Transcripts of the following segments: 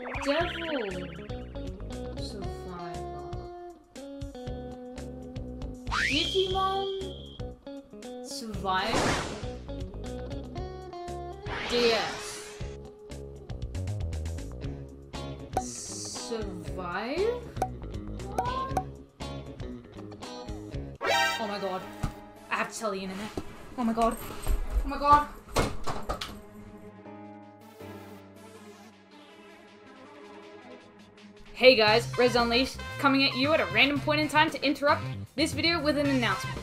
Devil Survivor. Digimon Survive. DS. Survive? Oh my god. I have to tell the internet. Oh my god. Oh my god. Hey guys, Rez Unleashed, coming at you at a random point in time to interrupt this video with an announcement.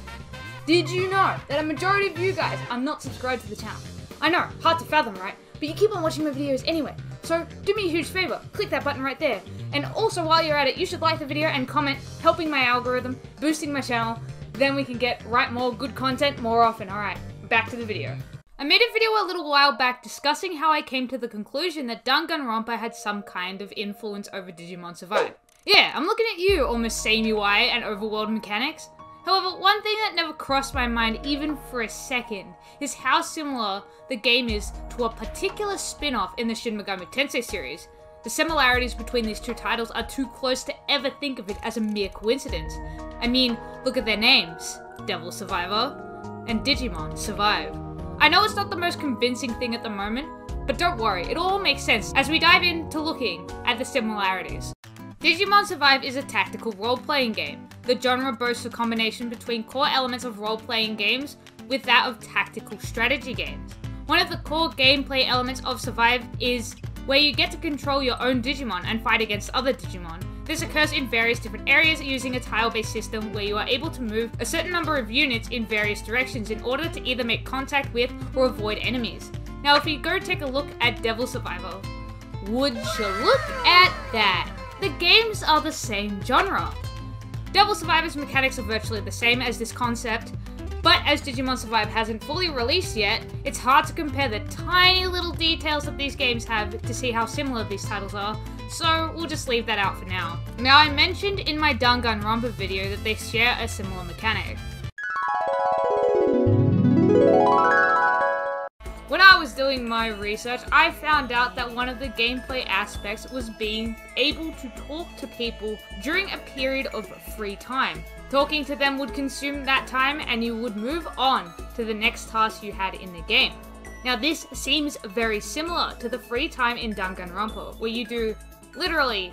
Did you know that a majority of you guys are not subscribed to the channel? I know, hard to fathom, right? But you keep on watching my videos anyway. So do me a huge favor, click that button right there. And also while you're at it, you should like the video and comment, helping my algorithm, boosting my channel. Then we can write more good content more often. Alright, back to the video. I made a video a little while back discussing how I came to the conclusion that Danganronpa had some kind of influence over Digimon Survive. Yeah, I'm looking at you, almost same UI and overworld mechanics. However, one thing that never crossed my mind even for a second is how similar the game is to a particular spin-off in the Shin Megami Tensei series. The similarities between these two titles are too close to ever think of it as a mere coincidence. I mean, look at their names, Devil Survivor and Digimon Survive. I know it's not the most convincing thing at the moment, but don't worry, it all makes sense as we dive into looking at the similarities. Digimon Survive is a tactical role-playing game. The genre boasts a combination between core elements of role-playing games with that of tactical strategy games. One of the core gameplay elements of Survive is where you get to control your own Digimon and fight against other Digimon. This occurs in various different areas using a tile-based system where you are able to move a certain number of units in various directions in order to either make contact with or avoid enemies. Now if you go take a look at Devil Survivor, would you look at that? The games are the same genre. Devil Survivor's mechanics are virtually the same as this concept, but as Digimon Survive hasn't fully released yet, it's hard to compare the tiny little details that these games have to see how similar these titles are, so we'll just leave that out for now. Now I mentioned in my Danganronpa video that they share a similar mechanic. When I was doing my research, I found out that one of the gameplay aspects was being able to talk to people during a period of free time. Talking to them would consume that time and you would move on to the next task you had in the game. Now this seems very similar to the free time in Danganronpa, where you do literally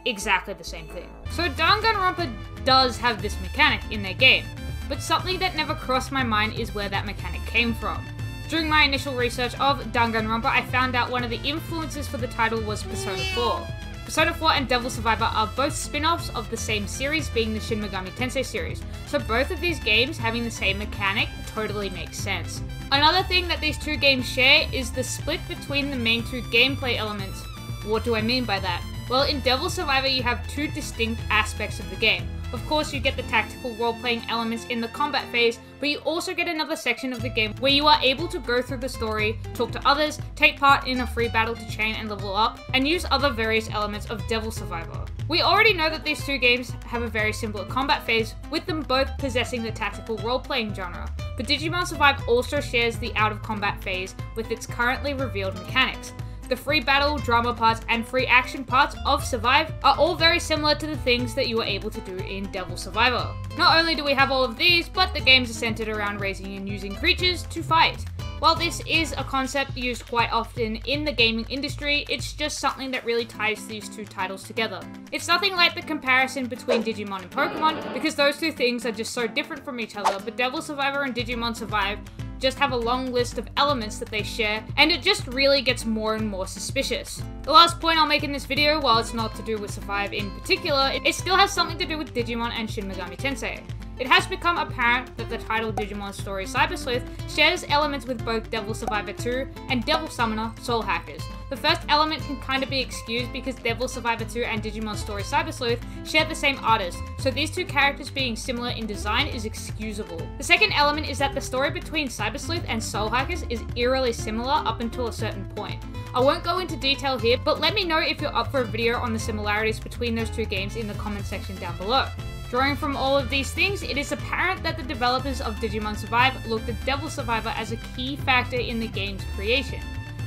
exactly the same thing. So Danganronpa does have this mechanic in their game, but something that never crossed my mind is where that mechanic came from. During my initial research of Danganronpa, I found out one of the influences for the title was Persona 4. Persona 4 and Devil Survivor are both spin-offs of the same series, being the Shin Megami Tensei series, so both of these games having the same mechanic totally makes sense. Another thing that these two games share is the split between the main two gameplay elements. What do I mean by that? Well, in Devil Survivor you have two distinct aspects of the game. Of course, you get the tactical role-playing elements in the combat phase, but you also get another section of the game where you are able to go through the story, talk to others, take part in a free battle to chain and level up, and use other various elements of Devil Survivor. We already know that these two games have a very similar combat phase, with them both possessing the tactical role-playing genre, but Digimon Survive also shares the out-of-combat phase with its currently revealed mechanics. The free battle, drama parts, and free action parts of Survive are all very similar to the things that you were able to do in Devil Survivor. Not only do we have all of these, but the games are centered around raising and using creatures to fight. While this is a concept used quite often in the gaming industry, it's just something that really ties these two titles together. It's nothing like the comparison between Digimon and Pokemon, because those two things are just so different from each other, but Devil Survivor and Digimon Survive just have a long list of elements that they share, and it just really gets more and more suspicious. The last point I'll make in this video, while it's not to do with Survive in particular, it still has something to do with Digimon and Shin Megami Tensei. It has become apparent that the title Digimon Story Cyber Sleuth shares elements with both Devil Survivor 2 and Devil Summoner Soul Hackers. The first element can kind of be excused because Devil Survivor 2 and Digimon Story Cyber Sleuth share the same artist, so these two characters being similar in design is excusable. The second element is that the story between Cyber Sleuth and Soul Hackers is eerily similar up until a certain point. I won't go into detail here, but let me know if you're up for a video on the similarities between those two games in the comment section down below. Drawing from all of these things, it is apparent that the developers of Digimon Survive looked at Devil Survivor as a key factor in the game's creation.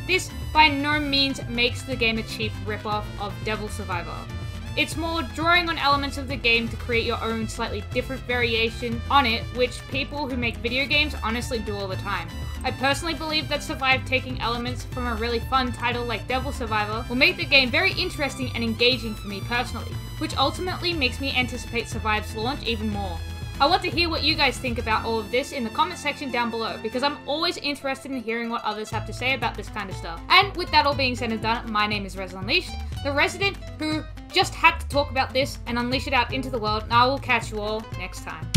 This by no means makes the game a cheap ripoff of Devil Survivor. It's more drawing on elements of the game to create your own slightly different variation on it, which people who make video games honestly do all the time. I personally believe that Survive taking elements from a really fun title like Devil Survivor will make the game very interesting and engaging for me personally, which ultimately makes me anticipate Survive's launch even more. I want to hear what you guys think about all of this in the comment section down below, because I'm always interested in hearing what others have to say about this kind of stuff. And with that all being said and done, my name is Rez Unleashed, the resident who just had to talk about this and unleash it out into the world, and I will catch you all next time.